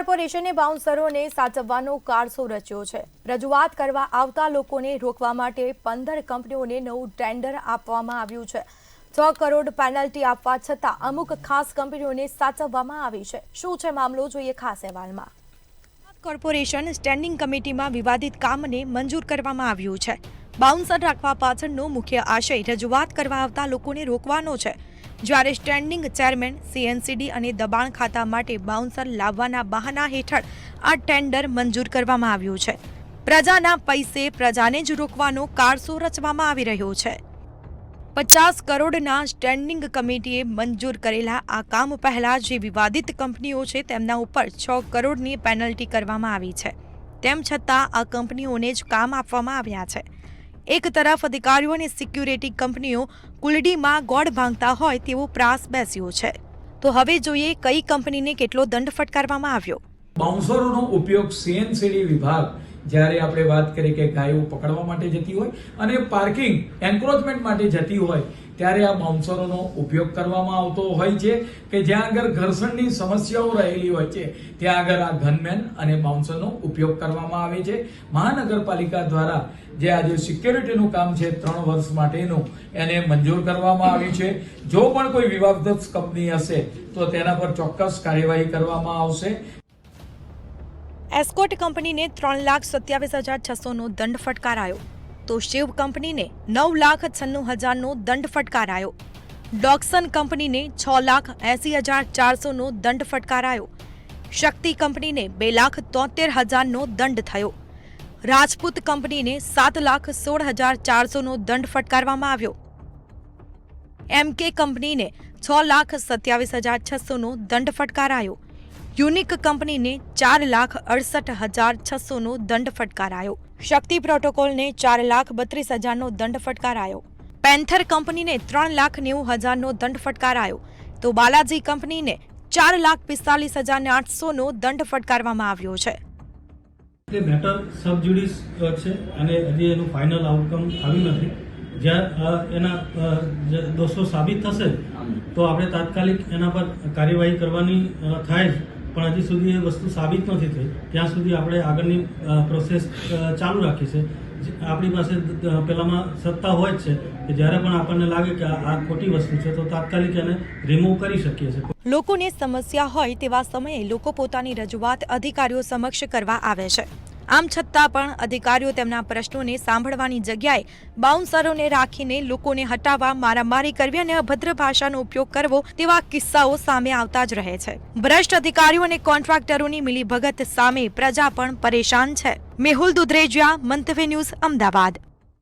કોર્પોરેશને બાઉન્સરોને સાચવવાનો કારસો રચ્યો છે। રજૂઆત કરવા આવતા લોકોને રોકવા માટે 15 કંપનીઓને નવું ટેન્ડર આપવામાં આવ્યું છે। 6 કરોડ પેનલ્ટી આપવા છતાં અમુક ખાસ કંપનીઓને સાચવવામાં આવી છે। શું છે મામલો, જોઈએ ખાસ અહેવાલમાં। કોર્પોરેશન સ્ટેન્ડિંગ કમિટીમાં વિવાદિત કામને મંજૂર કરવામાં આવ્યું છે। બાઉન્સર રાખવા પાછળનો મુખ્ય આશય રજૂઆત કરવા આવતા લોકોને રોકવાનો છે, જ્યારે સ્ટેન્ડિંગ ચેરમેન સીએનસીડી અને દબાણ ખાતા માટે બાઉન્સર લાવવાના બહાના હેઠળ આ ટેન્ડર મંજૂર કરવામાં આવ્યું છે। પ્રજાના પૈસે પ્રજાને જ રોકવાનો કારસો રચવામાં આવી રહ્યો છે। 50 કરોડના સ્ટેન્ડિંગ કમિટીએ મંજૂર કરેલા આ કામ પહેલા જે વિવાદિત કંપનીઓ છે તેમના ઉપર 6 કરોડની પેનલ્ટી કરવામાં આવી છે। તેમ છતાં આ કંપનીઓને જ કામ આપવામાં આવ્યા છે। એક તરફ અધિકારીઓ અને સિક્યુરિટી કંપનીઓ કુલડીમાં ગોળ ભાંગતા હોય તેવો પ્રાસ બેસ્યો છે, તો હવે જોઈએ કઈ કંપનીને કેટલો દંડ ફટકારવામાં આવ્યો। બાઉન્સરોનો ઉપયોગ સીએનસીડી વિભાગ જ્યારે આપણે વાત કરીએ કે ગાયો પકડવા માટે જતી હોય અને પાર્કિંગ એન્ક્રોચમેન્ટ માટે જતી હોય ત્યારે આ બાઉન્સરોનો ઉપયોગ કરવામાં આવતો હોય છે કે જ્યાં આગળ ઘર્ષણની સમસ્યાઓ રહેલી હોય છે ત્યાં આગળ આ ગનમેન અને બાઉન્સરનો ઉપયોગ કરવામાં આવે છે। મહાનગરપાલિકા દ્વારા જે આજે સિક્યોરિટીનું કામ છે 3 વર્ષ માટેનું એને મંજૂર કરવામાં આવ્યું છે। જો પણ કોઈ વિવાદિત કંપની હશે તો તેના પર ચોક્કસ કાર્યવાહી કરવામાં આવશે। એસ્કોટ કંપનીને 3,27,600નો દંડ ફટકારાયો, તો શિવ કંપનીને 9,96,000નો દંડ ફટકારાયો। ડોક્સન કંપનીને 6,80,400નો દંડ ફટકારાયો। શક્તિ કંપનીને 2,73,000નો દંડ થયો। રાજપૂત કંપનીને 7,16,400નો દંડ ફટકારવામાં આવ્યો। એમકે કંપનીને 6,27,600નો દંડ ફટકારાયો। યુનિક કંપનીને 4,68,600નો દંડ ફટકારાયો। શક્તિ પ્રોટોકોલને 4,32,000નો દંડ ફટકારાયો। પેન્થર કંપનીને 3,90,000નો દંડ ફટકારાયો, તો બાલાજી કંપનીને 4,45,800નો દંડ ફટકારવામાં આવ્યો છે। મેટર સબ જ્યુડિસ છે અને હજી એનું ફાઇનલ આઉટકમ આવ્યું નથી। જ્યાં એના દોષો સાબિત થશે તો આપણે તાત્કાલિક એના પર કાર્યવાહી કરવાની થાય, પણ હજી સુધી એ વસ્તુ સાબિત નથી થઈ ત્યાં સુધી આપણે આગળની પ્રોસેસ ચાલુ રાખી છે। આપણી પાસે પેલામાં સત્તા હોય જ છે કે જ્યારે પણ આપણને લાગે કે આ ખોટી વસ્તુ છે તો તાત્કાલિક એને રિમૂવ કરી શકીએ છીએ। લોકોને સમસ્યા હોય તેવા સમયે લોકો પોતાની રજૂઆત અધિકારીઓ સમક્ષ કરવા આવે છે। આમ છતાં પણ અધિકારીઓ તેમના પ્રશ્નોને સાંભળવાની જગ્યાએ બાઉન્સરોને રાખીને લોકોને હટાવવા, મારામારી કરવી અને અભદ્ર ભાષાનો ઉપયોગ કરવો તેવા કિસ્સાઓ સામે આવતા જ રહે છે। ભ્રષ્ટ અધિકારીઓ અને કોન્ટ્રાક્ટરોની મિલીભગત સામે પ્રજા પણ પરેશાન છે। મેહુલ દુધરેજિયા, મંતવ્ય ન્યૂઝ, અમદાવાદ।